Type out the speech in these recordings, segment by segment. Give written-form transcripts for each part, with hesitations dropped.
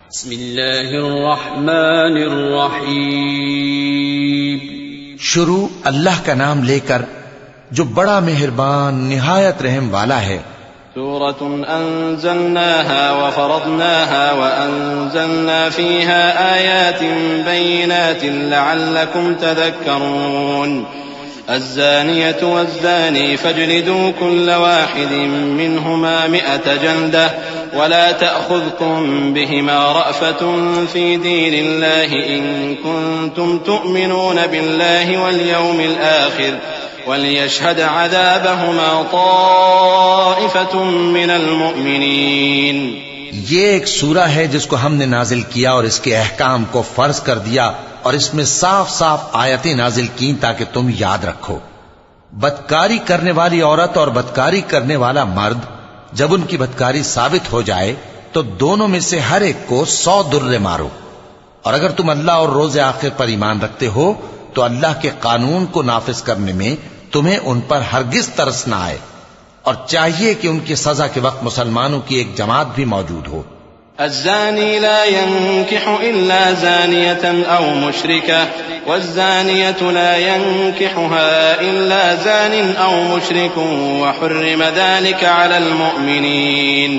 بسم اللہ الرحمن الرحیم. شروع اللہ کا نام لے کر جو بڑا مہربان نہایت رحم والا ہے. سورة أنزلناها وفرضناها وأنزلنا فيها آيات بينات لعلكم تذكرون. الزانية والزاني فاجلدوا كل واحد منهما 100 جلدة ولا تأخذكم بهما رأفة في دين الله إن كنتم تؤمنون بالله واليوم الآخر وَلْيَشْهَدْ عَذَابَهُمَا طَائِفَةٌ مِّنَ الْمُؤْمِنِينَ. یہ ایک سورہ ہے جس کو ہم نے نازل کیا اور اس کے احکام کو فرض کر دیا اور اس میں صاف صاف آیتیں نازل کی تاکہ تم یاد رکھو. بدکاری کرنے والی عورت اور بدکاری کرنے والا مرد جب ان کی بدکاری ثابت ہو جائے تو دونوں میں سے ہر ایک کو 100 درے مارو. اور اگر تم اللہ اور روز آخر پر ایمان رکھتے ہو تو اللہ کے قانون کو نافذ کرنے میں تمہیں ان پر ہرگز ترس نہ آئے، اور چاہیے کہ ان کی سزا کے وقت مسلمانوں کی ایک جماعت بھی موجود ہو. الزاني لا ينكح إلا زانية أو مشركة والزانية لا ينكحها إلا زان أو مشرك وحرم ذلك على المؤمنين.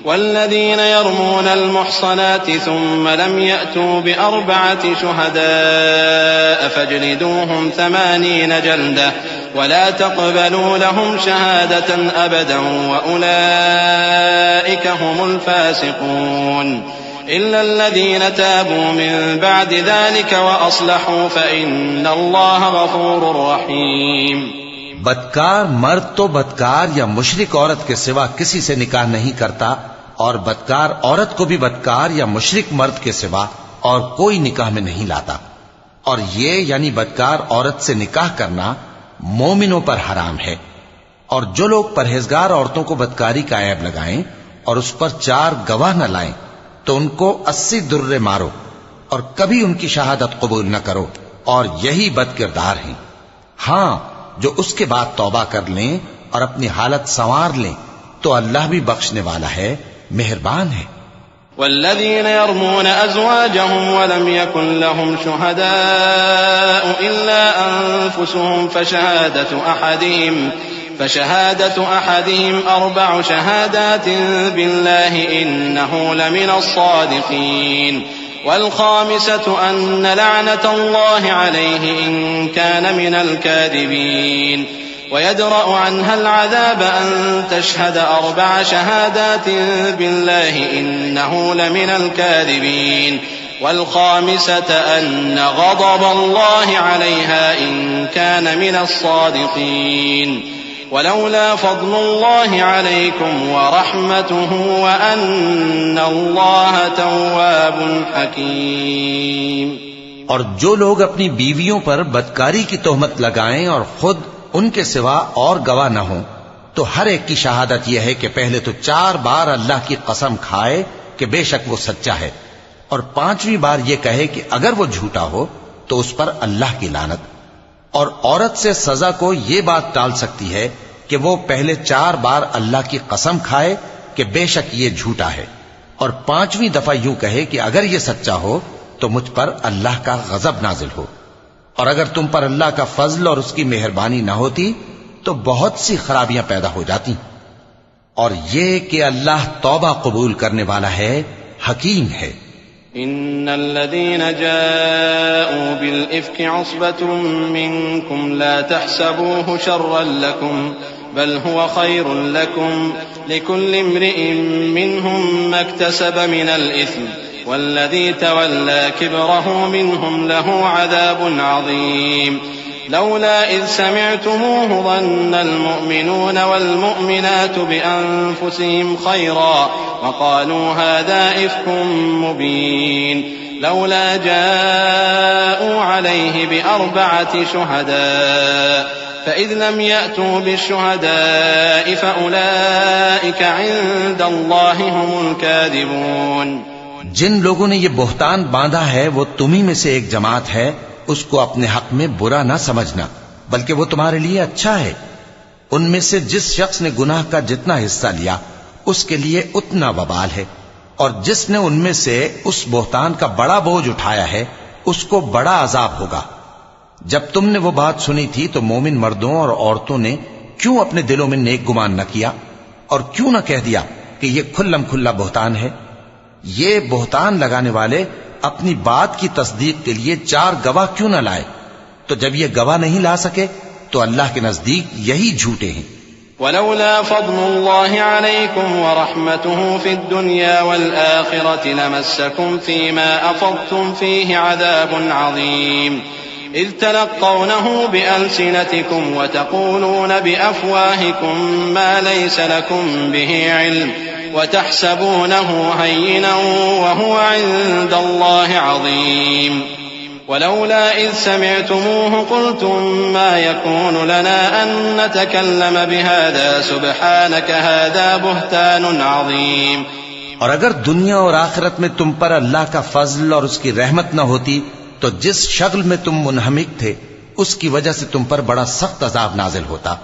والذين يرمون المحصنات ثم لم يأتوا ب4 شهداء فاجلدوهم 80 جلدة ولا تقبلوا لهم شهادة أبدا وأولئك هم الفاسقون. إلا الذين تابوا من بعد ذلك وأصلحوا فإن الله غفور رحيم. بدکار مرد تو بدکار یا مشرک عورت کے سوا کسی سے نکاح نہیں کرتا، اور بدکار عورت کو بھی بدکار یا مشرک مرد کے سوا اور کوئی نکاح میں نہیں لاتا. اور یہ یعنی بدکار عورت سے نکاح کرنا مومنوں پر حرام ہے. اور جو لوگ پرہیزگار عورتوں کو بدکاری کا عیب لگائیں اور اس پر 4 گواہ نہ لائیں تو ان کو 80 درے مارو اور کبھی ان کی شہادت قبول نہ کرو، اور یہی بد کردار ہیں. ہاں، جو اس کے بعد توبہ کر لیں اور اپنی حالت سنوار لیں تو اللہ بھی بخشنے والا ہے، مہربان ہے. والذين يرمون أزواجهم ولم يكن لهم شهداء إلا أنفسهم فشهادة أحدهم 4 شهادات بالله إنه لمن الصادقين. والخامسة أن لعنة الله عليه إن كان من الكاذبين. ويدرأ عنها العذاب أن تشهد 4 شهادات بالله إنه لمن الكاذبين. والخامسة أن غضب الله عليها إن كان من الصادقين. ولولا فضل الله عليكم ورحمته وأن الله تواب حكيم. اور جو لوگ اپنی بیویوں پر بدکاری کی تہمت لگائیں اور خود ان کے سوا اور گواہ نہ ہوں تو ہر ایک کی شہادت یہ ہے کہ پہلے تو 4 بار اللہ کی قسم کھائے کہ بے شک وہ سچا ہے، اور 5ویں بار یہ کہے کہ اگر وہ جھوٹا ہو تو اس پر اللہ کی لعنت. اور عورت سے سزا کو یہ بات ٹال سکتی ہے کہ وہ پہلے 4 بار اللہ کی قسم کھائے کہ بے شک یہ جھوٹا ہے، اور 5ویں دفعہ یوں کہے کہ اگر یہ سچا ہو تو مجھ پر اللہ کا غضب نازل ہو. اور اگر تم پر اللہ کا فضل اور اس کی مہربانی نہ ہوتی تو بہت سی خرابیاں پیدا ہو جاتی. اور یہ کہ اللہ توبہ قبول کرنے والا ہے، حکیم ہے. ان الذين جاءوا بالإفك عصبة منكم لا تحسبوه شرا لكم بل هو خير لكم لكل امرئ منهم ما اكتسب من الإثم والذي تولى كبره منهم له عذاب عظيم. لولا إذ سمعتموه ظن المؤمنون والمؤمنات بأنفسهم خيرا وقالوا هذا إفك مبين. لولا جاءوا عليه ب4 شهداء فإذ لم يأتوا بالشهداء فأولئك عند الله هم الكاذبون. جن لوگوں نے یہ بہتان باندھا ہے وہ تمہیں میں سے ایک جماعت ہے، اس کو اپنے حق میں برا نہ سمجھنا بلکہ وہ تمہارے لیے اچھا ہے. ان میں سے جس شخص نے گناہ کا جتنا حصہ لیا اس کے لیے اتنا وبال ہے، اور جس نے ان میں سے اس بہتان کا بڑا بوجھ اٹھایا ہے اس کو بڑا عذاب ہوگا۔ جب تم نے وہ بات سنی تھی تو مومن مردوں اور عورتوں نے کیوں اپنے دلوں میں نیک گمان نہ کیا اور کیوں نہ کہہ دیا کہ یہ کھلم کھلا بہتان ہے؟ یہ بہتان لگانے والے اپنی بات کی تصدیق کے لیے 4 گواہ کیوں نہ لائے؟ تو جب یہ گواہ نہیں لا سکے تو اللہ کے نزدیک یہی جھوٹے ہیں۔ ولولا فضل الله عليكم ورحمته في الدنيا والآخرة لمسكم فيما أفضتم فيه عذاب عظيم إذ تلقونه بألسنتكم وتقولون بأفواهكم ما ليس لكم به علم وتحسبونه هينا وهو عند الله عظيم ولولا إذ سمعتموه قلتم ما يكون لنا أن نتكلم بهذا سبحانك هذا بهتان عظيم۔ اور اگر دنیا اور آخرت میں تم پر اللہ کا فضل اور اس کی رحمت نہ ہوتی تو جس شغل میں تم منہمک تھے اس کی وجہ سے تم پر بڑا سخت عذاب نازل ہوتا۔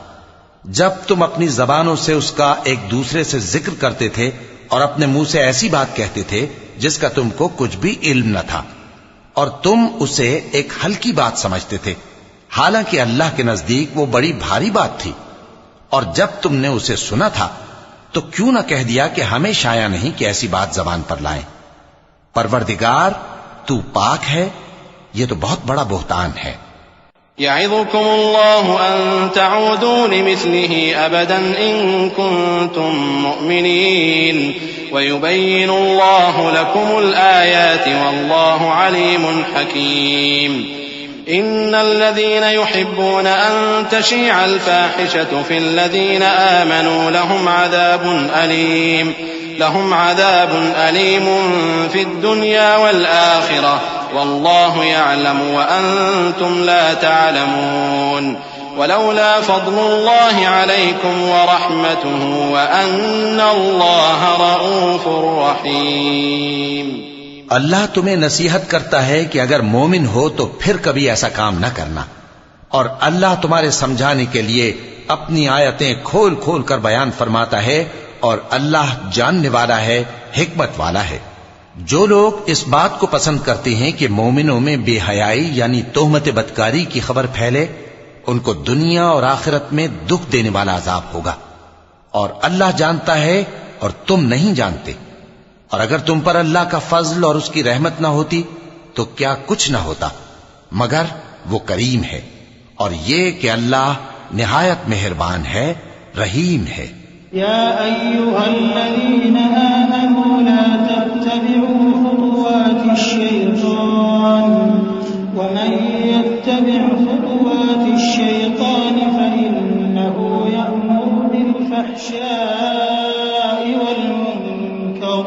جب تم اپنی زبانوں سے اس کا ایک دوسرے سے ذکر کرتے تھے اور اپنے منہ سے ایسی بات کہتے تھے جس کا تم کو کچھ بھی علم نہ تھا اور تم اسے ایک ہلکی بات سمجھتے تھے، حالانکہ اللہ کے نزدیک وہ بڑی بھاری بات تھی۔ اور جب تم نے اسے سنا تھا تو کیوں نہ کہہ دیا کہ ہمیں شایع نہیں کہ ایسی بات زبان پر لائیں؟ پروردگار تو پاک ہے، یہ تو بہت بڑا بہتان ہے۔ يعظكم الله أن تعودوا لمثله أبدا إن كنتم مؤمنين ويبين الله لكم الآيات والله عليم حكيم إن الذين يحبون أن تشيع الفاحشة في الذين آمنوا لهم عذاب أليم في الدنيا والآخرة والله يعلم وأنتم لا تعلمون ولولا فضل الله عليكم ورحمته وأن الله رؤوف رحيم۔ اللہ تمہیں نصیحت کرتا ہے کہ اگر مومن ہو تو پھر کبھی ایسا کام نہ کرنا، اور اللہ تمہارے سمجھانے کے لیے اپنی آیتیں کھول کھول کر بیان فرماتا ہے، اور اللہ جاننے والا ہے، حکمت والا ہے۔ جو لوگ اس بات کو پسند کرتے ہیں کہ مومنوں میں بے حیائی یعنی تہمت بدکاری کی خبر پھیلے، ان کو دنیا اور آخرت میں دکھ دینے والا عذاب ہوگا، اور اللہ جانتا ہے اور تم نہیں جانتے۔ اور اگر تم پر اللہ کا فضل اور اس کی رحمت نہ ہوتی تو کیا کچھ نہ ہوتا، مگر وہ کریم ہے، اور یہ کہ اللہ نہایت مہربان ہے، رحیم ہے۔ يا أيها الذين آمنوا لا تتبعوا خطوات الشيطان ومن يتبع خطوات الشيطان فإنه يأمر بالفحشاء والمنكر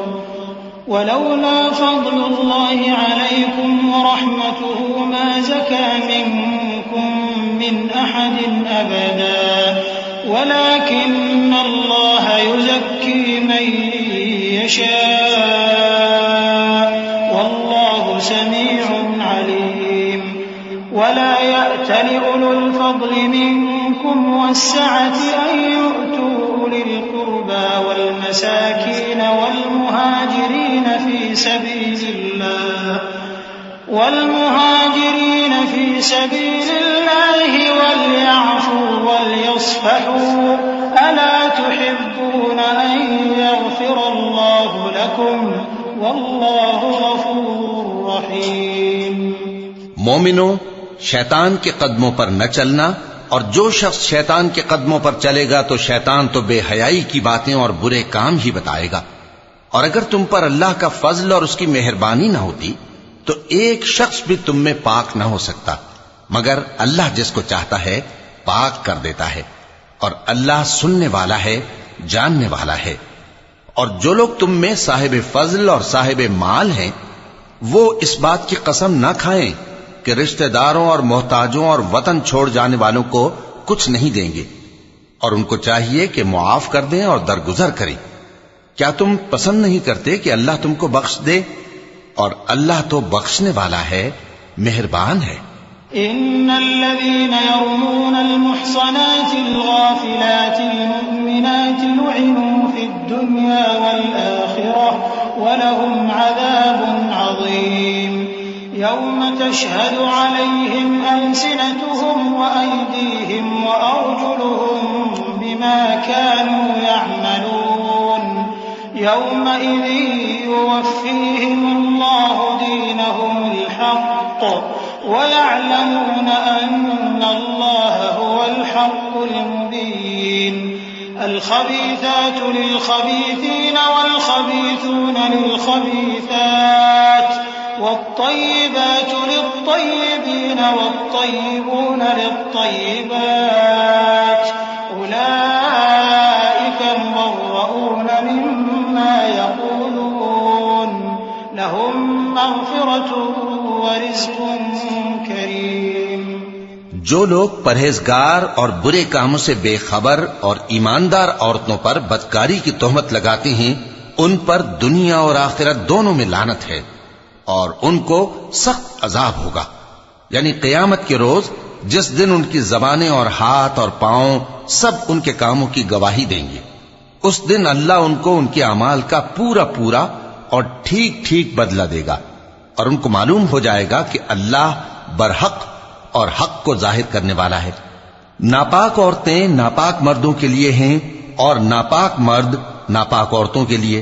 ولولا فضل الله عليكم ورحمته ما زكى منكم من أحد أبدا ولكن الله يزكي من يشاء والله سميع عليم ولا يأتل أولو الفضل منكم والسعة أن يؤتوا أولي القربى والمساكين والمهاجرين في سبيل الله وليعفوا وليصفحوا ألا تحبون أن يغفر الله لكم والله غفور رحيم۔ مومنوں، شیطان کے قدموں پر نہ چلنا، اور جو شخص شیطان کے قدموں پر چلے گا تو شیطان تو بے حیائی کی باتیں اور برے کام ہی بتائے گا۔ اور اگر تم پر اللہ کا فضل اور اس کی مہربانی نہ ہوتی تو ایک شخص بھی تم میں پاک نہ ہو سکتا، مگر اللہ جس کو چاہتا ہے پاک کر دیتا ہے، اور اللہ سننے والا ہے، جاننے والا ہے۔ اور جو لوگ تم میں صاحب فضل اور صاحب مال ہیں وہ اس بات کی قسم نہ کھائیں کہ رشتہ داروں اور محتاجوں اور وطن چھوڑ جانے والوں کو کچھ نہیں دیں گے، اور ان کو چاہیے کہ معاف کر دیں اور درگزر کریں۔ کیا تم پسند نہیں کرتے کہ اللہ تم کو بخش دے؟ اور اللہ تو بخشنے والا ہے، مہربان ہے۔ إن الذين يرمون المحصنات الغافلات المؤمنات لعنوا في الدنيا والآخرة وَلَهُمْ عَذَابٌ عَظِيمٌ يَوْمَ تَشْهَدُ عَلَيْهِمْ أَلْسِنَتُهُمْ وَأَيْدِيهِمْ وَأَرْجُلُهُمْ بِمَا كَانُوا يَعْمَلُونَ يَوْمَئِذٍ يُوَفِّيهِمُ اللَّهُ دِينَهُمُ الْحَقَّ وَيَعْلَمُونَ أَنَّ اللَّهَ هُوَ الْحَقُّ الْمُبِينُ الخبيثات للخبيثين والخبيثون للخبيثات والطيبات للطيبين والطيبون للطيبات أولئك مبرؤون مما يقولون لهم مغفرة ورزق كريم. جو لوگ پرہیزگار اور برے کاموں سے بے خبر اور ایماندار عورتوں پر بدکاری کی تہمت لگاتے ہیں ان پر دنیا اور آخرت دونوں میں لعنت ہے اور ان کو سخت عذاب ہوگا. یعنی قیامت کے روز جس دن ان کی زبانیں اور ہاتھ اور پاؤں سب ان کے کاموں کی گواہی دیں گے. اس دن اللہ ان کو ان کے اعمال کا پورا پورا اور ٹھیک ٹھیک بدلہ دے گا اور ان کو معلوم ہو جائے گا کہ اللہ برحق اور حق کو ظاہر کرنے والا ہے. ناپاک عورتیں ناپاک مردوں کے لیے ہیں اور ناپاک مرد ناپاک عورتوں کے لیے،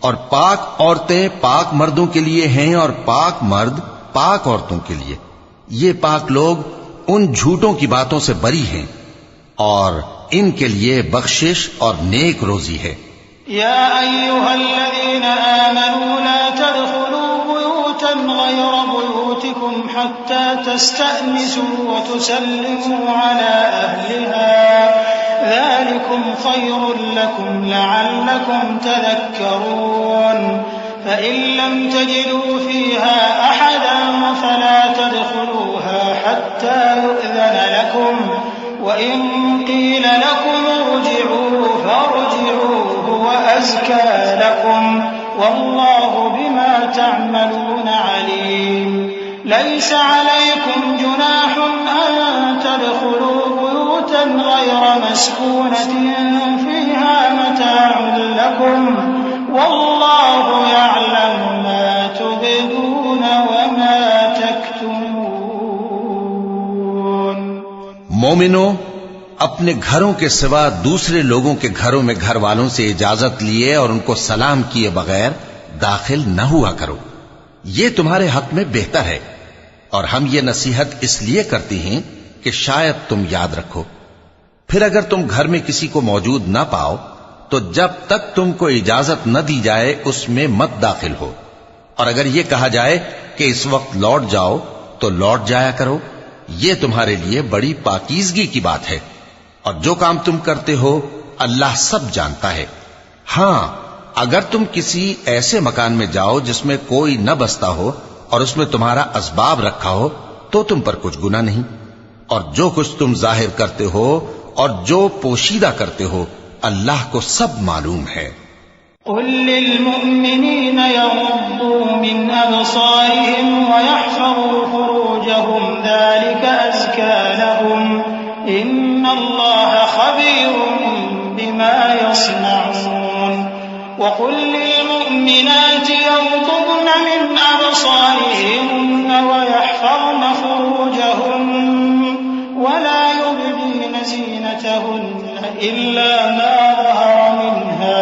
اور پاک عورتیں پاک مردوں کے لیے ہیں اور پاک مرد پاک عورتوں کے لیے. یہ پاک لوگ ان جھوٹوں کی باتوں سے بری ہیں اور ان کے لیے بخشش اور نیک روزی ہے. یا ایھا الذین آمنوا لا تدخلوا بیوتا غیر بیوتکم حتی تستأنسوا وتسلموا علی اہلها ذلکم خیر لکم لعلکم تذکرون. فإن لم تجدوا فيها أحدا فلا تدخلوها حتى يؤذن لكم وإن قيل لكم ارجعوا فارجعوا هو أزكى لكم والله بما تعملون عليم. ليس عليكم جناح أن تدخلوا بيوتا غير مسكونة فيها متاع لكم والله يعلم ما تبدون وما تكتمون. مومنو، اپنے گھروں کے سوا دوسرے لوگوں کے گھروں میں گھر والوں سے اجازت لیے اور ان کو سلام کیے بغیر داخل نہ ہوا کرو. یہ تمہارے حق میں بہتر ہے اور ہم یہ نصیحت اس لیے کرتے ہیں کہ شاید تم یاد رکھو. پھر اگر تم گھر میں کسی کو موجود نہ پاؤ تو جب تک تم کو اجازت نہ دی جائے اس میں مت داخل ہو، اور اگر یہ کہا جائے کہ اس وقت لوٹ جاؤ تو لوٹ جایا کرو. یہ تمہارے لیے بڑی پاکیزگی کی بات ہے اور جو کام تم کرتے ہو اللہ سب جانتا ہے. ہاں، اگر تم کسی ایسے مکان میں جاؤ جس میں کوئی نہ بستا ہو اور اس میں تمہارا اسباب رکھا ہو تو تم پر کچھ گناہ نہیں، اور جو کچھ تم ظاہر کرتے ہو اور جو پوشیدہ کرتے ہو اللہ کو سب معلوم ہے. قل للمؤمنین یغضوا من ابصارهم ويحفظوا فروجهم ذلك ازكى لهم ان اللہ خبیر بما يصنعون. وقل للمؤمنات يغضضن من ابصارهن ويحفظن فروجهن ولا يبدين زينتهن إلا ما ظهر منها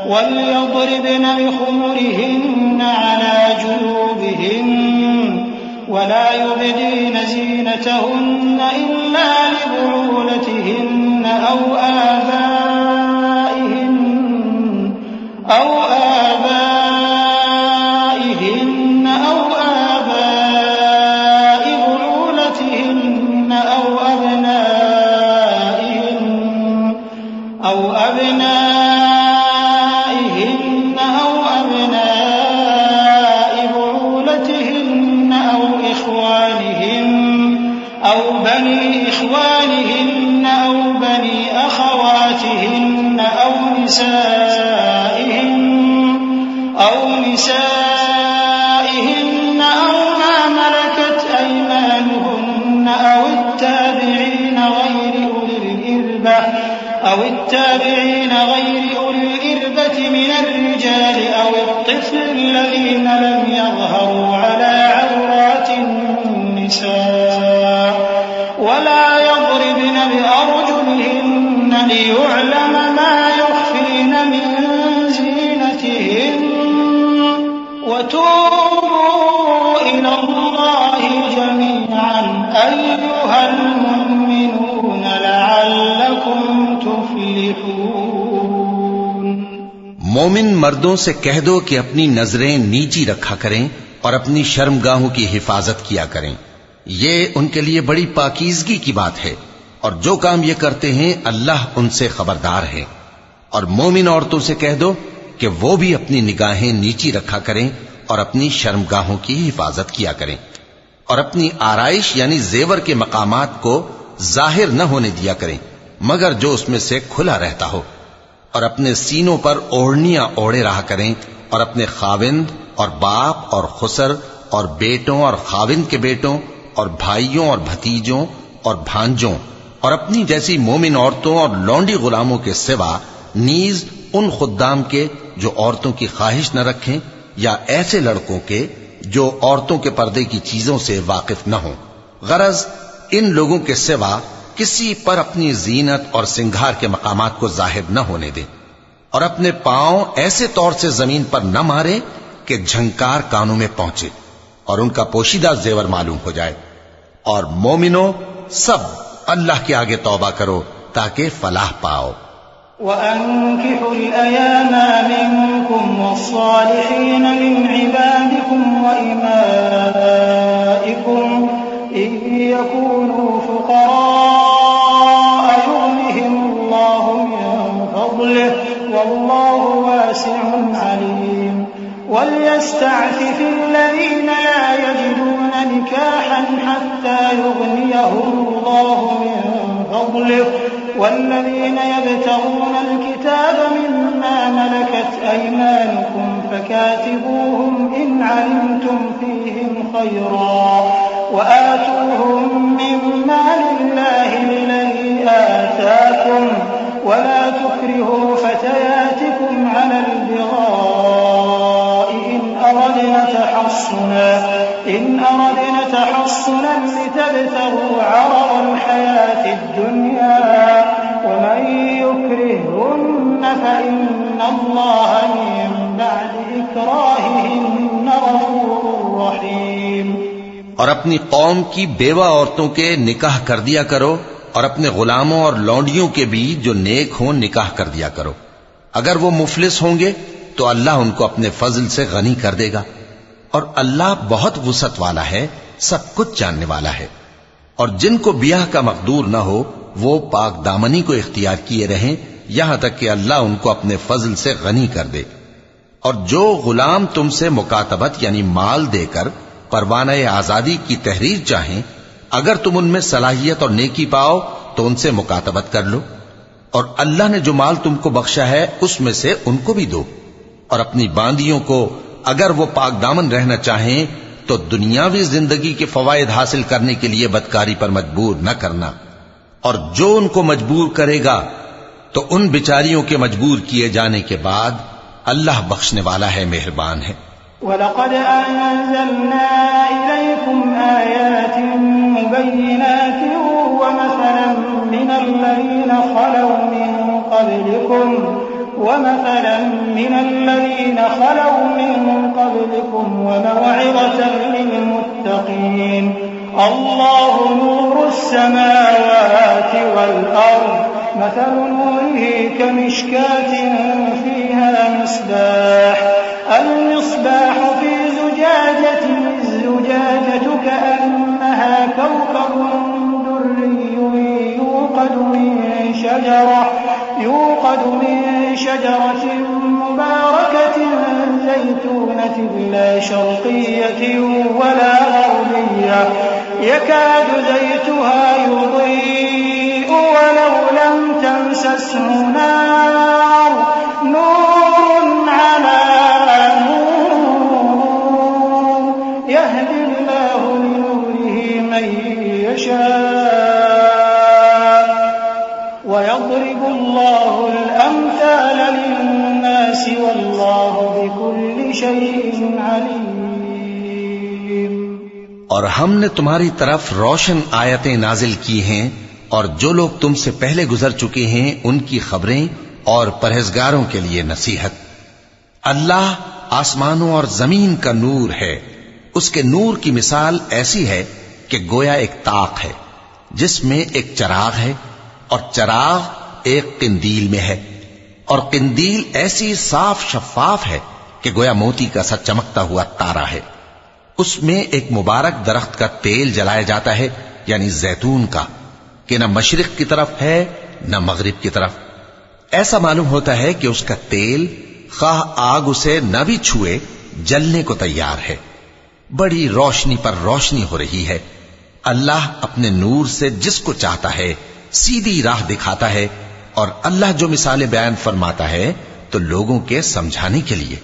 وليضربن بخمرهن على جيوبهن ولا يبدين زينتهن إلا لبعولتهن أو آبائهن أو آباء بعولتهن أو أبنائهن أو أبناء بعولتهن أو إخوانهن أو بني إخوانهن أو بني أخواتهن أو نسائهن أو ما ملكت أيمانهن أو التابعين غير أولي الإربة من الرجال أو الطفل الذين لم يظهروا على عورات النساء ولا يضربن بأرجلهن ليعلم ما يخفين من زينتهن وتوبوا إلى الله جميعا أيها المؤمنون لعلكم تفلحون۔ مومن مردوں سے کہہ دو کہ اپنی نظریں نیچی رکھا کریں اور اپنی شرمگاہوں کی حفاظت کیا کریں، یہ ان کے لیے بڑی پاکیزگی کی بات ہے، اور جو کام یہ کرتے ہیں اللہ ان سے خبردار ہے۔ اور مومن عورتوں سے کہہ دو کہ وہ بھی اپنی نگاہیں نیچی رکھا کریں اور اپنی شرمگاہوں کی حفاظت کیا کریں، اور اپنی آرائش یعنی زیور کے مقامات کو ظاہر نہ ہونے دیا کریں مگر جو اس میں سے کھلا رہتا ہو، اور اپنے سینوں پر اوڑھنیاں اوڑھے رہا کریں، اور اپنے خاوند اور باپ اور خسر اور بیٹوں اور خاوند کے بیٹوں اور بھائیوں اور بھتیجوں اور بھانجوں اور اپنی جیسی مومن عورتوں اور لونڈی غلاموں کے سوا نیز ان خدام کے جو عورتوں کی خواہش نہ رکھیں، یا ایسے لڑکوں کے جو عورتوں کے پردے کی چیزوں سے واقف نہ ہوں، غرض ان لوگوں کے سوا کسی پر اپنی زینت اور سنگھار کے مقامات کو ظاہر نہ ہونے دیں، اور اپنے پاؤں ایسے طور سے زمین پر نہ مارے کہ جھنکار کانوں میں پہنچے اور ان کا پوشیدہ زیور معلوم ہو جائے۔ اور مومنوں سب اللہ کے آگے توبہ کرو تاکہ فلاح پاؤ۔ وَأَنكِحُوا الْأَيَامَ مِنكُمْ وَالصَّالِحِينَ مِنْ عِبَادِكُمْ وَإِمَائِكُمْ إِنْ يَكُونُوا فُقَرَاءَ يُغْنِهِمُ اللَّهُ مِنْ فَضْلِهِ وَاللَّهُ وَاسِعٌ عَلِيمٌ وَلْيَسْتَعْفِفِ الَّذِينَ لَا يَجِدُونَ نِكَاحًا حَتَّى يُغْنِيَهُمُ اللَّهُ مِنْ فَضْلِهِ والذين يبتغون الكتاب مما ملكت أيمانكم فكاتبوهم إن علمتم فيهم خيرا وآتوهم مما لله الذي آتاكم ولا تكرهوا فتياتكم على البغاء إن أردنا تحصنا لتبتغوا عرض الحياة الدنيا ومن يكرههن فإن الله من بعد إكراههن غفور رحيم۔ اور اپنی قوم کی بیوہ عورتوں کے نکاح کر دیا کرو، اور اپنے غلاموں اور لونڈیوں کے بھی جو نیک ہوں نکاح کر دیا کرو، اگر وہ مفلس ہوں گے تو اللہ ان کو اپنے فضل سے غنی کر دے گا، اور اللہ بہت وسعت والا ہے، سب کچھ جاننے والا ہے۔ اور جن کو بیاہ کا مقدور نہ ہو وہ پاک دامنی کو اختیار کیے رہیں یہاں تک کہ اللہ ان کو اپنے فضل سے غنی کر دے۔ اور جو غلام تم سے مکاتبت یعنی مال دے کر پروانہ آزادی کی تحریر چاہیں، اگر تم ان میں صلاحیت اور نیکی پاؤ تو ان سے مکاتبت کر لو، اور اللہ نے جو مال تم کو بخشا ہے اس میں سے ان کو بھی دو۔ اور اپنی باندیوں کو اگر وہ پاک دامن رہنا چاہیں تو دنیاوی زندگی کے فوائد حاصل کرنے کے لیے بدکاری پر مجبور نہ کرنا، اور جو ان کو مجبور کرے گا تو ان بیچاریوں کے مجبور کیے جانے کے بعد اللہ بخشنے والا ہے، مہربان ہے۔ وَلَقَدْ أَنزَلْنَا إِلَيْكُمْ آيَاتٍ مُبَيِّنَاتٍ وَمَثَلًا مِّنَ الَّذِينَ خَلَوْا مِن قَبْلِكُمْ وَمَوْعِظَةً لِّلْمُتَّقِينَ اللَّهُ نُورُ السَّمَاوَاتِ وَالْأَرْضِ مَثَلُ نُورِهِ كَمِشْكَاةٍ فِيهَا المصباح في زجاجة الزجاجة كأنها كوكب دري يوقد من شجرة مباركة زيتونة لا شرقية ولا غربية يكاد زيتها يضيء ولو لم تمسسه نار على نور يهدي الله لنوره من يشاء ويضرب الله الأمثال للناس والله بكل اور ہم نے تمہاری طرف روشن آیتیں نازل کی ہیں اور جو لوگ تم سے پہلے گزر چکے ہیں ان کی خبریں اور پرہیزگاروں کے لیے نصیحت۔ اللہ آسمانوں اور زمین کا نور ہے، اس کے نور کی مثال ایسی ہے کہ گویا ایک طاق ہے جس میں ایک چراغ ہے، اور چراغ ایک قندیل میں ہے، اور قندیل ایسی صاف شفاف ہے کہ گویا موتی کا سا چمکتا ہوا تارا ہے۔ اس میں ایک مبارک درخت کا تیل جلایا جاتا ہے، یعنی زیتون کا، کہ نہ مشرق کی طرف ہے نہ مغرب کی طرف۔ ایسا معلوم ہوتا ہے کہ اس کا تیل خواہ آگ اسے نہ بھی چھوئے جلنے کو تیار ہے۔ بڑی روشنی پر روشنی ہو رہی ہے۔ اللہ اپنے نور سے جس کو چاہتا ہے سیدھی راہ دکھاتا ہے، اور اللہ جو مثالیں بیان فرماتا ہے تو لوگوں کے سمجھانے کے لیے،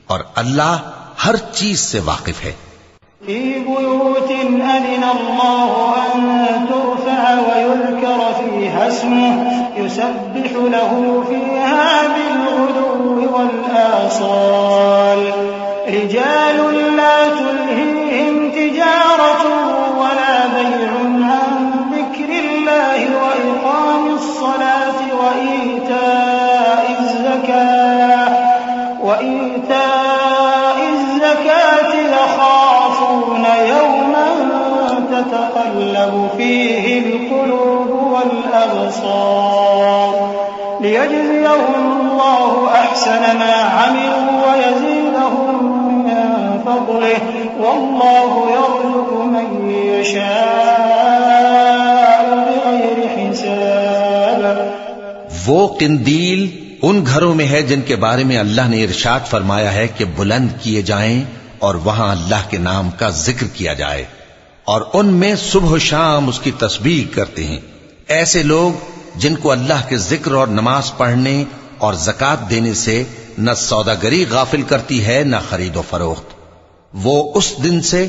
اور اللہ ہر چیز سے واقف ہے۔ في بيوت أذن الله أن ترفع ويذكر فيها اسمه يسبح له فيها بالغدو والآصال رجال لا تلهيهم تجارة ولا بيع عن ذكر الله وإقام الصلاة وإيتاء الزكاة يخافون يوما تتقلب فيه القلوب والأبصار ليجزيهم الله أحسن ما عملوا ويزيدهم من فضله والله يرزق من يشاء بغير حساب۔ وہ قندیل ان گھروں میں ہے جن کے بارے میں اللہ نے ارشاد فرمایا ہے کہ بلند کیے جائیں اور وہاں اللہ کے نام کا ذکر کیا جائے، اور ان میں صبح و شام اس کی تسبیح کرتے ہیں۔ ایسے لوگ جن کو اللہ کے ذکر اور نماز پڑھنے اور زکوٰۃ دینے سے نہ سوداگری غافل کرتی ہے نہ خرید و فروخت، وہ اس دن سے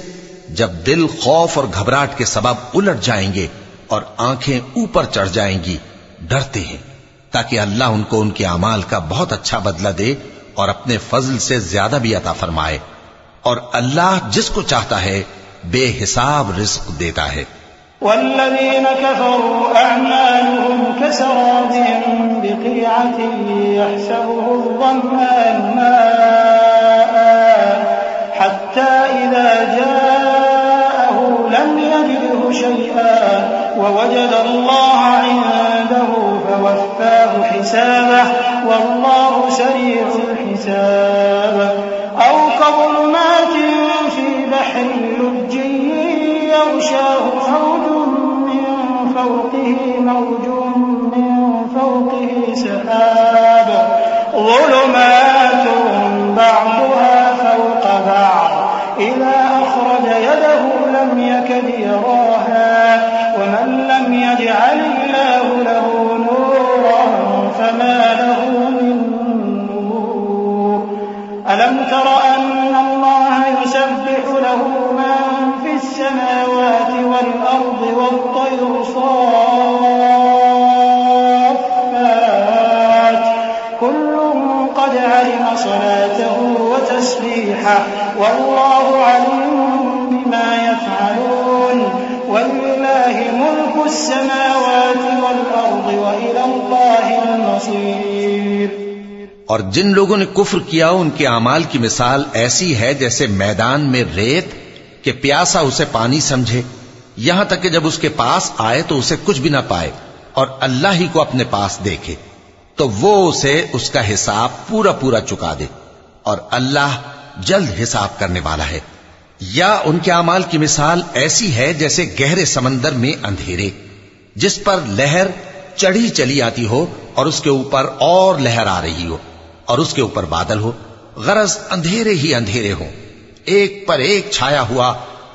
جب دل خوف اور گھبراہٹ کے سبب الٹ جائیں گے اور آنکھیں اوپر چڑھ جائیں گی ڈرتے ہیں، تاکہ اللہ ان کو ان کے اعمال کا بہت اچھا بدلہ دے اور اپنے فضل سے زیادہ بھی عطا فرمائے، اور اللہ جس کو چاہتا ہے بے حساب رزق دیتا ہے۔ والذين كفروا أعمالهم كسراب بقيعة يحسبه الظمآن ماء حتى إذا جاءه لم يجده شيئا ووجد الله عنده فوفاه حسابه والله سريع الحساب أو كظلمات في بحر لج يغشاه موج من فوقه سحاب ظلمات بعضها فوق بعض إذا أخرج يده لم يكد يراها ومن لم يجعل الله له نورا فما له من نور ألم تر أن الله يسبح له من في السماوات والأرض والطير صافات كل قد علم صلاته وتسبيحه والله عليم بما يفعلون ولله ملك السماوات والأرض وإلى الله المصير۔ اور جن لوگوں نے کفر کیا ان کے اعمال کی مثال ایسی ہے جیسے میدان میں ریت کہ پیاسا اسے پانی سمجھے، یہاں تک کہ جب اس کے پاس آئے تو اسے کچھ بھی نہ پائے اور اللہ ہی کو اپنے پاس دیکھے تو وہ اسے اس کا حساب پورا پورا چکا دے، اور اللہ جلد حساب کرنے والا ہے۔ یا ان کے اعمال کی مثال ایسی ہے جیسے گہرے سمندر میں اندھیرے جس پر لہر چڑھی چلی آتی ہو اور اس کے اوپر اور لہر آ رہی ہو اور اس کے اوپر بادل ہو، غرض اندھیرے ہی اندھیرے ہوں، ایک پر ایک چھایا ہوا،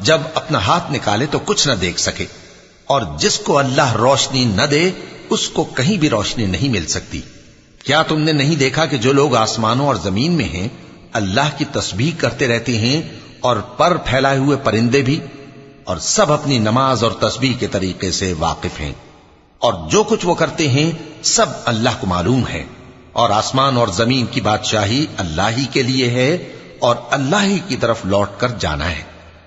جب اپنا ہاتھ نکالے تو کچھ نہ دیکھ سکے، اور جس کو اللہ روشنی نہ دے اس کو کہیں بھی روشنی نہیں مل سکتی۔ کیا تم نے نہیں دیکھا کہ جو لوگ آسمانوں اور زمین میں ہیں اللہ کی تسبیح کرتے رہتے ہیں، اور پر پھیلائے ہوئے پرندے بھی، اور سب اپنی نماز اور تسبیح کے طریقے سے واقف ہیں، اور جو کچھ وہ کرتے ہیں سب اللہ کو معلوم ہے، اور آسمان اور زمین کی بادشاہی اللہ ہی کے لیے ہے اور اللہ ہی کی طرف لوٹ کر جانا ہے۔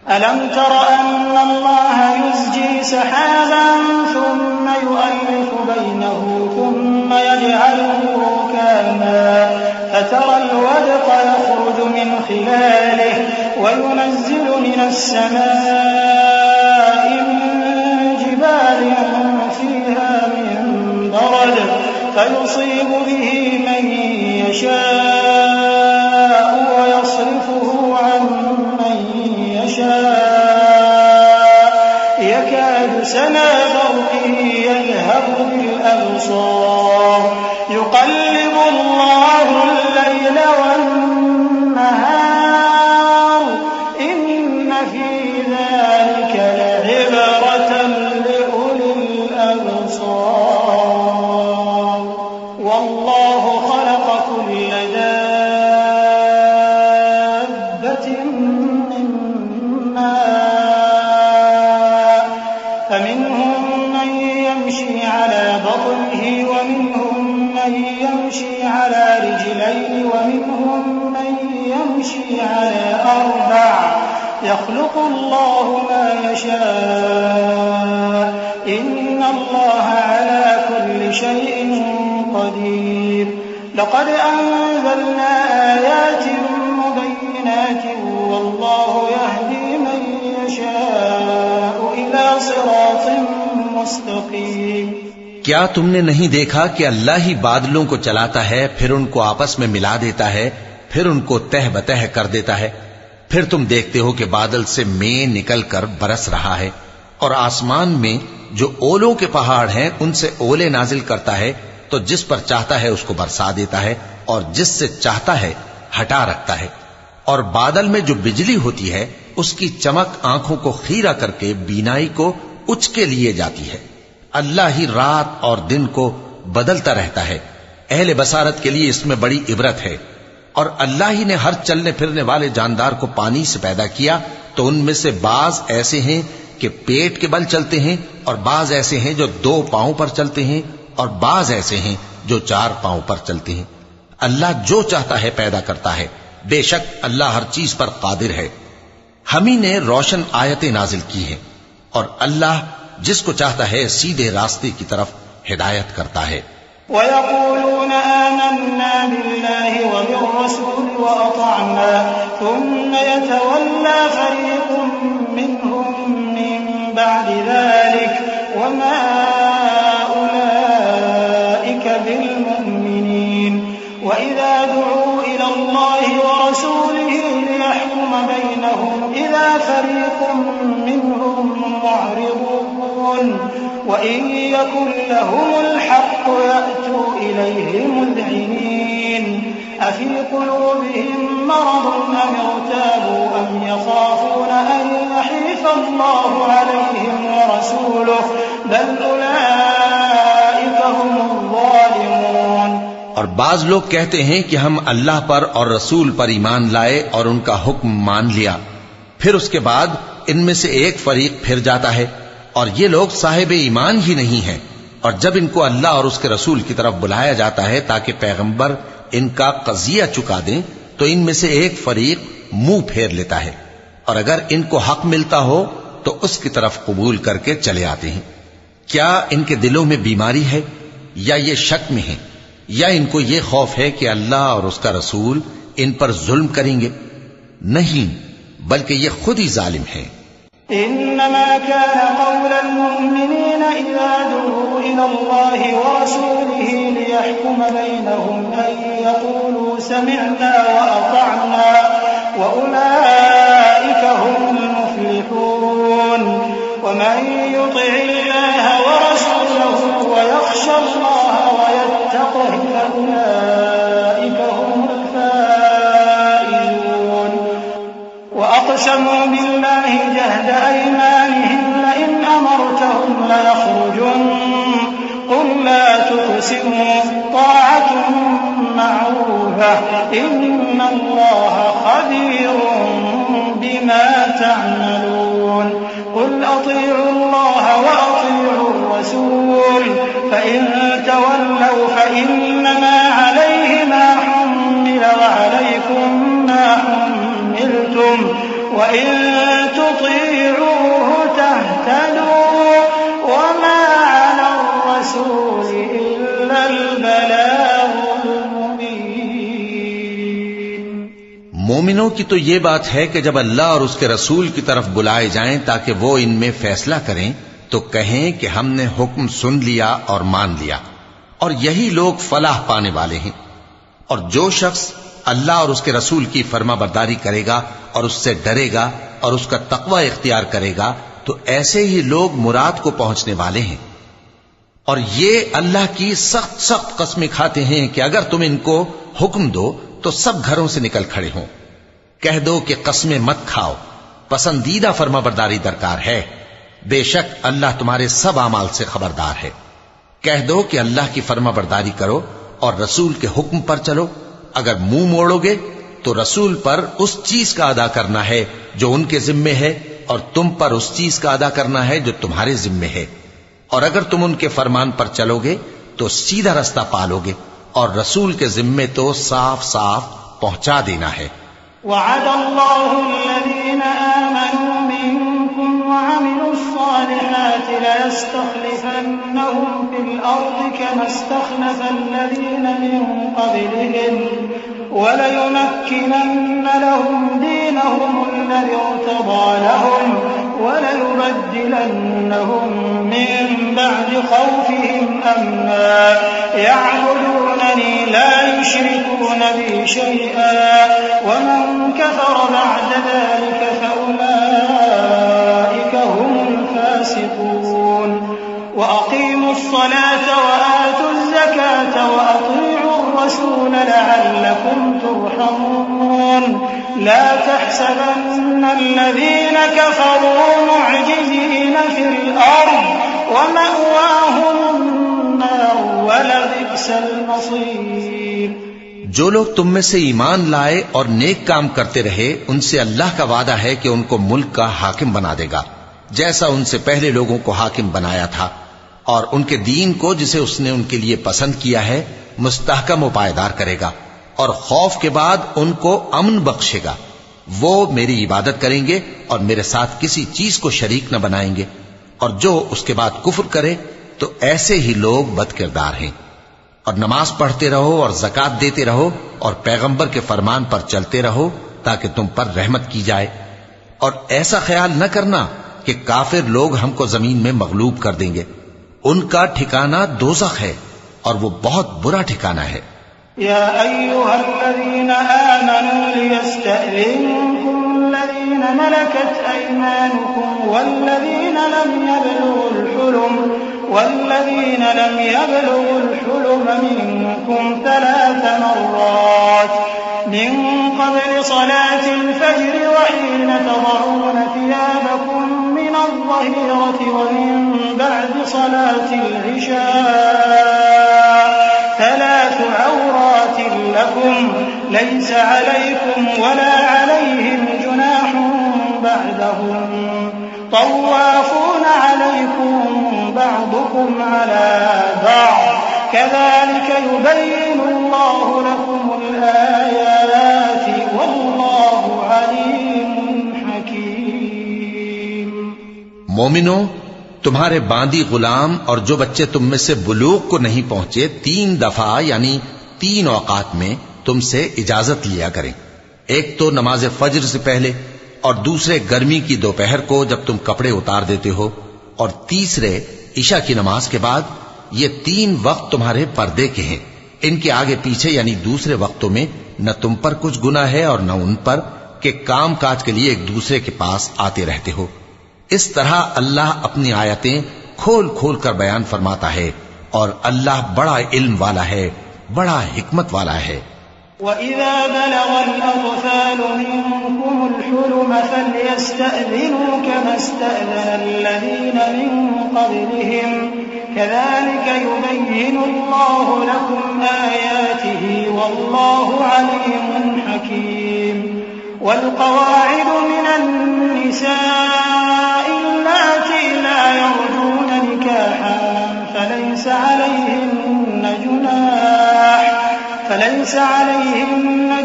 ألم تر أن الله يزجي سحابا ثم يؤلف بينه ثم يجعله ركاما فترى الودق يخرج من خلاله وينزل من السماء من جبال فيها من برد فيصيب به من يشاء ويصرفه عن من يشاء يكاد سنا برقه يذهب بالأبصار يقلب الله الليل والنهار إن في ذلك لعبرة لأولي الأبصار والله خلق كل دابة من ماء فمنهم من يمشي على بطنه ومنهم من يمشي على رجلين ومنهم من يمشي على أربع يخلق الله ما يشاء إن الله على كل شيء قدير لقد أنزلنا آيات مبينات والله يهدي من يشاء إلى صراط مستقيم کیا تم نے نہیں دیکھا کہ اللہ ہی بادلوں کو چلاتا ہے پھر ان کو آپس میں ملا دیتا ہے پھر ان کو تہ بتہ کر دیتا ہے پھر تم دیکھتے ہو کہ بادل سے مے نکل کر برس رہا ہے اور آسمان میں جو اولوں کے پہاڑ ہیں ان سے اولے نازل کرتا ہے تو جس پر چاہتا ہے اس کو برسا دیتا ہے اور جس سے چاہتا ہے ہٹا رکھتا ہے اور بادل میں جو بجلی ہوتی ہے اس کی چمک آنکھوں کو خیرہ کر کے بینائی کو اچ کے لیے جاتی ہے اللہ ہی رات اور دن کو بدلتا رہتا ہے اہل بصارت کے لیے اس میں بڑی عبرت ہے اور اللہ ہی نے ہر چلنے پھرنے والے جاندار کو پانی سے پیدا کیا تو ان میں سے بعض ایسے ہیں کہ پیٹ کے بل چلتے ہیں اور بعض ایسے ہیں جو 2 پاؤں پر چلتے ہیں اور بعض ایسے ہیں جو 4 پاؤں پر چلتے ہیں اللہ جو چاہتا ہے پیدا کرتا ہے بے شک اللہ ہر چیز پر قادر ہے ہم ہی نے روشن آیتیں نازل کی ہیں اور اللہ جس کو چاہتا ہے سیدھے راستے کی طرف ہدایت کرتا ہے وَيَقُولُونَ آمَنَّا بِاللَّهِ وَبِالرَّسُولِ وَأَطَعْنَا ثُمَّ يَتَوَلَّى فَرِيقٌ مِّنْهُم مِّن بَعْدِ ذَلِكَ وَمَا أُولَئِكَ بِالْمُؤْمِنِينَ وَإِذَا دُعُوا إِلَى اللَّهِ وَرَسُولِهِ لِيَحْكُمَ بَيْنَهُمْ إِذَا فَرِيقٌ مِّنْهُم مُّعْرِضُونَ وَإِن يَكُن لَّهُمُ الْحَقُّ يَأْتُوا إِلَيْهِ مُذْعِنِينَ أَفِي قُلُوبِهِم مَّرَضٌ أَمِ ارْتَابُوا أَمْ يَخَافُونَ أَن يَحِيفَ اللَّهُ عَلَيْهِمْ وَرَسُولُهُ بَلْ أُولَٰئِكَ هُمُ الظَّالِمُونَ اور بعض لوگ کہتے ہیں کہ ہم اللہ پر اور رسول پر ایمان لائے اور ان کا حکم مان لیا پھر اس کے بعد ان میں سے ایک فریق پھر جاتا ہے اور یہ لوگ صاحب ایمان ہی نہیں ہیں اور جب ان کو اللہ اور اس کے رسول کی طرف بلایا جاتا ہے تاکہ پیغمبر ان کا قضیہ چکا دیں تو ان میں سے ایک فریق منہ پھیر لیتا ہے اور اگر ان کو حق ملتا ہو تو اس کی طرف قبول کر کے چلے آتے ہیں کیا ان کے دلوں میں بیماری ہے یا یہ شک میں ہیں یا ان کو یہ خوف ہے کہ اللہ اور اس کا رسول ان پر ظلم کریں گے نہیں بلکہ یہ خود ہی ظالم ہیں إنما كان قول المؤمنين إذا دعوا إلى الله ورسوله ليحكم بينهم أن يقولوا سمعنا وأطعنا وأولئك هم المفلحون ومن يطع الله ورسوله ويخشى الله ويتقه فأولئك هم الفائزون وأقسموا بالله جهد أيمانهم لئن أمرتهم ليخرجن قل لا تقسموا طاعة معروفة إن الله خبير بما تعملون قل أطيعوا الله وأطيعوا الرسول فإن تولوا فإنما عليه ما حمل وعليكم ما حملتم وإن تطيعوه تهتدوا وما على الرسول إلا البلاغ المبين۔ مومنوں کی تو یہ بات ہے کہ جب اللہ اور اس کے رسول کی طرف بلائے جائیں تاکہ وہ ان میں فیصلہ کریں تو کہیں کہ ہم نے حکم سن لیا اور مان لیا، اور یہی لوگ فلاح پانے والے ہیں۔ اور جو شخص اللہ اور اس کے رسول کی فرما برداری کرے گا اور اس سے ڈرے گا اور اس کا تقوی اختیار کرے گا تو ایسے ہی لوگ مراد کو پہنچنے والے ہیں۔ اور یہ اللہ کی سخت سخت قسمیں کھاتے ہیں کہ اگر تم ان کو حکم دو تو سب گھروں سے نکل کھڑے ہوں۔ کہہ دو کہ قسمیں مت کھاؤ، پسندیدہ فرما برداری درکار ہے، بے شک اللہ تمہارے سب اعمال سے خبردار ہے۔ کہہ دو کہ اللہ کی فرما برداری کرو اور رسول کے حکم پر چلو، اگر منہ موڑو گے تو رسول پر اس چیز کا ادا کرنا ہے جو ان کے ذمے ہے اور تم پر اس چیز کا ادا کرنا ہے جو تمہارے ذمے ہے، اور اگر تم ان کے فرمان پر چلو گے تو سیدھا رستہ پالو گے، اور رسول کے ذمے تو صاف صاف پہنچا دینا ہے۔ وعد الله الذين آمنوا منكم وعملوا الصالحات ليستخلفنهم في الأرض كما استخلف الذين من قبلهم وليمكنن لهم دينهم الذي ارتضى لهم وليبدلنهم من بعد خوفهم أمنا يعبدونني لا يشركون بي شيئا ومن كفر بعد ذلك فأولئك هم الفاسقون وأقيموا الصلاة وآتوا الزكاة وأطيعوا الرسول لعلكم ترحمون لا تحسبن الذين كفروا معجزين في الأرض ومأواهم النار ولبئس المصير۔ جو لوگ تم میں سے ایمان لائے اور نیک کام کرتے رہے ان سے اللہ کا وعدہ ہے کہ ان کو ملک کا حاکم بنا دے گا جیسا ان سے پہلے لوگوں کو حاکم بنایا تھا، اور ان کے دین کو جسے اس نے ان کے لیے پسند کیا ہے مستحکم و پائیدار کرے گا، اور خوف کے بعد ان کو امن بخشے گا۔ وہ میری عبادت کریں گے اور میرے ساتھ کسی چیز کو شریک نہ بنائیں گے، اور جو اس کے بعد کفر کرے تو ایسے ہی لوگ بد کردار ہیں۔ اور نماز پڑھتے رہو اور زکوٰۃ دیتے رہو اور پیغمبر کے فرمان پر چلتے رہو تاکہ تم پر رحمت کی جائے، اور ایسا خیال نہ کرنا کہ کافر لوگ ہم کو زمین میں مغلوب کر دیں گے، ان کا ٹھکانہ دوزخ ہے اور وہ بہت برا ٹھکانہ ہے۔ يا أيها الذين آمنوا ليستأذنكم الذين ملكت أيمانكم والذين لم يبلغوا الحلم منكم 3 مرات من قبل صلاة الفجر وحين تضعون ثيابكم من الظهيرة ومن بعد صلاة العشاء 3 عورات لكم ليس عليكم ولا عليهم جناح بعدهم طوافون عليكم بعضكم على بعض كذلك يبين الله لكم الآيات والله عليم حكيم۔ مومنو، تمہارے باندی غلام اور جو بچے تم میں سے بلوغ کو نہیں پہنچے 3 دفعہ یعنی 3 اوقات میں تم سے اجازت لیا کریں، ایک تو نماز فجر سے پہلے، اور دوسرے گرمی کی دوپہر کو جب تم کپڑے اتار دیتے ہو، اور تیسرے عشاء کی نماز کے بعد۔ یہ 3 وقت تمہارے پردے کے ہیں، ان کے آگے پیچھے یعنی دوسرے وقتوں میں نہ تم پر کچھ گناہ ہے اور نہ ان پر کہ کام کاج کے لیے ایک دوسرے کے پاس آتے رہتے ہو۔ اس طرح اللہ اپنی آیتیں کھول کھول کر بیان فرماتا ہے، اور اللہ بڑا علم والا ہے، بڑا حکمت والا ہے۔ وَإِذَا بَلَغَ الْأَطْفَالُ مِنكُمُ الْحُلُمَ فَلْيَسْتَأْذِنُوا كَمَا اسْتَأْذَنَ الَّذِينَ مِن قَبْلِهِمْ كَذَلِكَ يُبَيِّنُ اللَّهُ لَكُمْ آيَاتِهِ وَاللَّهُ عَلِيمٌ حَكِيمٌ۔ وَالْقَوَاعِدُ مِنَ النِّسَاءِ اللَّاتِي لَا يَرْجُونَ نِكَاحًا فَلَيْسَ عَلَيْهِنَّ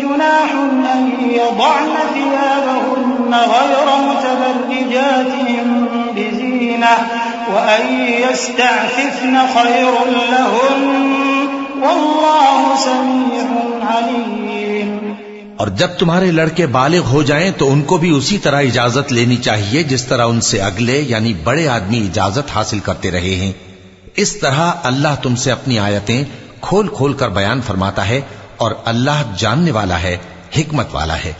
جُنَاحٌ أَن يَضَعْنَ ثِيَابَهُنَّ غَيْرَ مُتَبَرِّجَاتٍ وأن يستعففن خير لهن والله سميع عليم۔ اور جب تمہارے لڑکے بالغ ہو جائیں تو ان کو بھی اسی طرح اجازت لینی چاہیے جس طرح ان سے اگلے یعنی بڑے آدمی اجازت حاصل کرتے رہے ہیں۔ اس طرح اللہ تم سے اپنی آیتیں کھول کھول کر بیان فرماتا ہے، اور اللہ جاننے والا ہے، حکمت والا ہے۔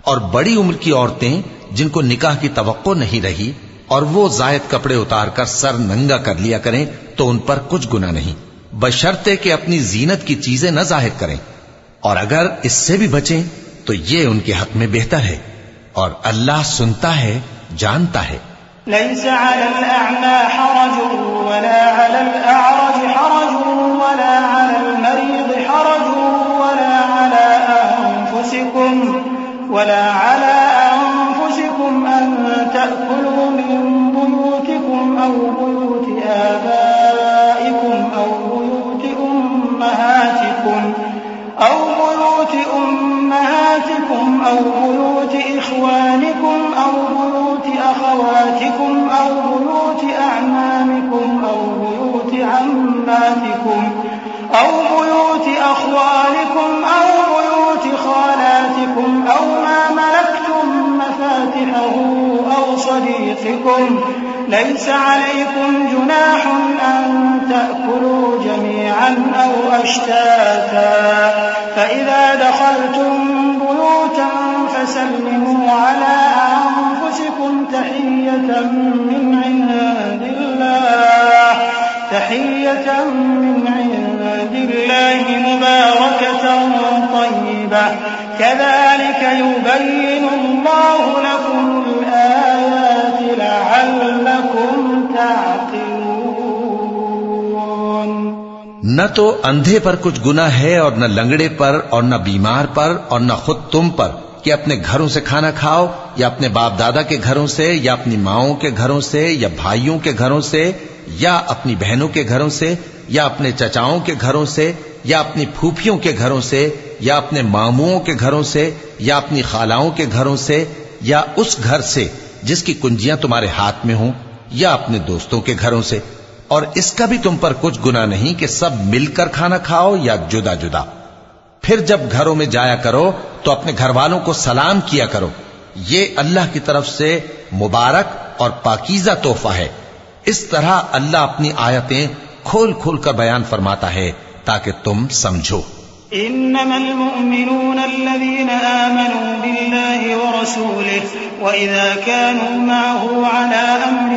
اور بڑی عمر کی عورتیں جن کو نکاح کی توقع نہیں رہی اور وہ زائد کپڑے اتار کر سر ننگا کر لیا کریں تو ان پر کچھ گناہ نہیں، بشرطے کہ اپنی زینت کی چیزیں نہ ظاہر کریں، اور اگر اس سے بھی بچیں تو یہ ان کے حق میں بہتر ہے، اور اللہ سنتا ہے، جانتا ہے۔ ليس على الأعمى حرج ولا على الأعرج حرج ولا على المريض حرج ولا على أنفسكم أن تأكلوا من بيوتكم أو بيوت آبائكم أو بيوت أمهاتكم أو بيوت إخوانكم أو بيوت أخواتكم أو بيوت أعمامكم أو بيوت عماتكم أو بيوت أخوالكم أو بيوت خالاتكم أو ما ملكتم مفاتحه أو صديقكم ليس عليكم جناح أن تأكلوا جميعا أو أشتاتا فإذا دخلتم بيوتا فسلموا على أنفسكم تحية من عند الله مباركة طيبة كذلك يبين الله لكم الآيات لعلكم تعقلون۔ نہ تو اندھے پر کچھ گناہ ہے اور نہ لنگڑے پر اور نہ بیمار پر اور نہ خود تم پر کہ اپنے گھروں سے کھانا کھاؤ، یا اپنے باپ دادا کے گھروں سے، یا اپنی ماؤں کے گھروں سے، یا بھائیوں کے گھروں سے، یا اپنی بہنوں کے گھروں سے، یا اپنے چچاؤں کے گھروں سے، یا اپنی پھوپھیوں کے گھروں سے، یا اپنے ماموؤں کے گھروں سے، یا اپنی خالاؤں کے گھروں سے، یا اس گھر سے جس کی کنجیاں تمہارے ہاتھ میں ہوں، یا اپنے دوستوں کے گھروں سے۔ اور اس کا بھی تم پر کچھ گناہ نہیں کہ سب مل کر کھانا کھاؤ یا جدا جدا۔ پھر جب گھروں میں جایا کرو تو اپنے گھر والوں کو سلام کیا کرو، یہ اللہ کی طرف سے مبارک اور پاکیزہ تحفہ ہے۔ اس طرح اللہ اپنی آیتیں کھول کھول کر بیان فرماتا ہے تاکہ تم سمجھو۔ إنما المؤمنون الذين آمنوا بالله ورسوله وإذا كانوا معه على أمر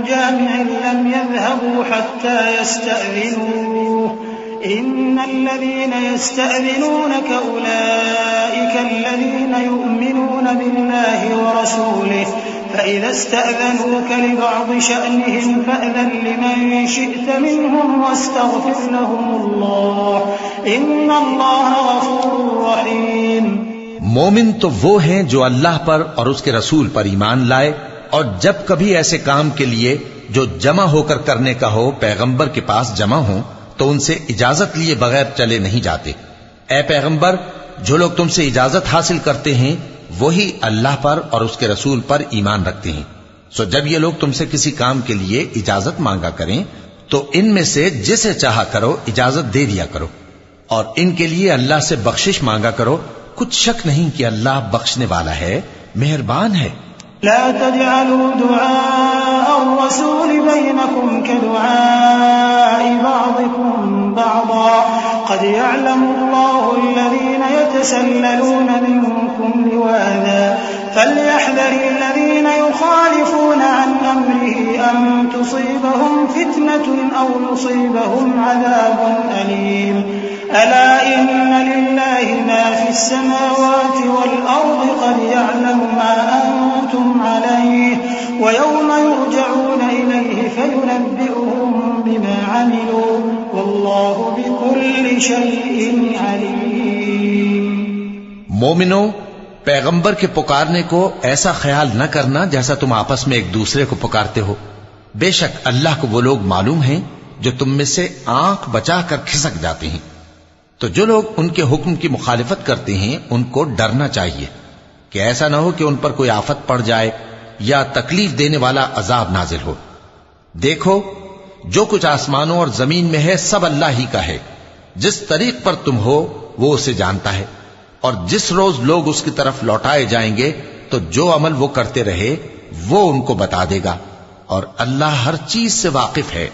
جامع لم يذهبوا حتى يستأذنوه إن الذين يستأذنونك أولئك الذين يؤمنون بالله ورسوله فإذا استأذنوك لبعض شأنهم فأذن لمن شئت منهم واستغفر لهم الله إن الله غفور رحيم۔ مومن تو وہ ہیں جو اللہ پر اور اس کے رسول پر ایمان لائے، اور جب کبھی ایسے کام کے لیے جو جمع ہو کر کرنے کا ہو پیغمبر کے پاس جمع ہوں تو ان سے اجازت لیے بغیر چلے نہیں جاتے۔ اے پیغمبر، جو لوگ تم سے اجازت حاصل کرتے ہیں وہی اللہ پر اور اس کے رسول پر ایمان رکھتے ہیں، سو جب یہ لوگ تم سے کسی کام کے لیے اجازت مانگا کریں تو ان میں سے جسے چاہا کرو اجازت دے دیا کرو، اور ان کے لیے اللہ سے بخشش مانگا کرو، کچھ شک نہیں کہ اللہ بخشنے والا ہے، مہربان ہے۔ لا تجعلوا دعاء الرسول بينكم كدعاء بعضكم بعضا قد يعلم الله الذين يتسللون منكم لواذا فليحذر الذين يخالفون عن أمره أن تصيبهم فتنة أو يصيبهم عذاب أليم ألا إن لله ما في السماوات والأرض قد يعلم ما أنتم عليه ويوم يرجعون إليه فينبئهم بما عملوا والله بكل شيء عليم۔ مومنو، پیغمبر کے پکارنے کو ایسا خیال نہ کرنا جیسا تم آپس میں ایک دوسرے کو پکارتے ہو، بے شک اللہ کو وہ لوگ معلوم ہیں جو تم میں سے آنکھ بچا کر کھسک جاتے ہیں۔ تو جو لوگ ان کے حکم کی مخالفت کرتے ہیں ان کو ڈرنا چاہیے کہ ایسا نہ ہو کہ ان پر کوئی آفت پڑ جائے یا تکلیف دینے والا عذاب نازل ہو۔ دیکھو جو کچھ آسمانوں اور زمین میں ہے سب اللہ ہی کا ہے. جس طریق پر تم ہو وہ اسے جانتا ہے، اور جس روز لوگ اس کی طرف لوٹائے جائیں گے تو جو عمل وہ کرتے رہے وہ ان کو بتا دے گا، اور اللہ ہر چیز سے واقف ہے.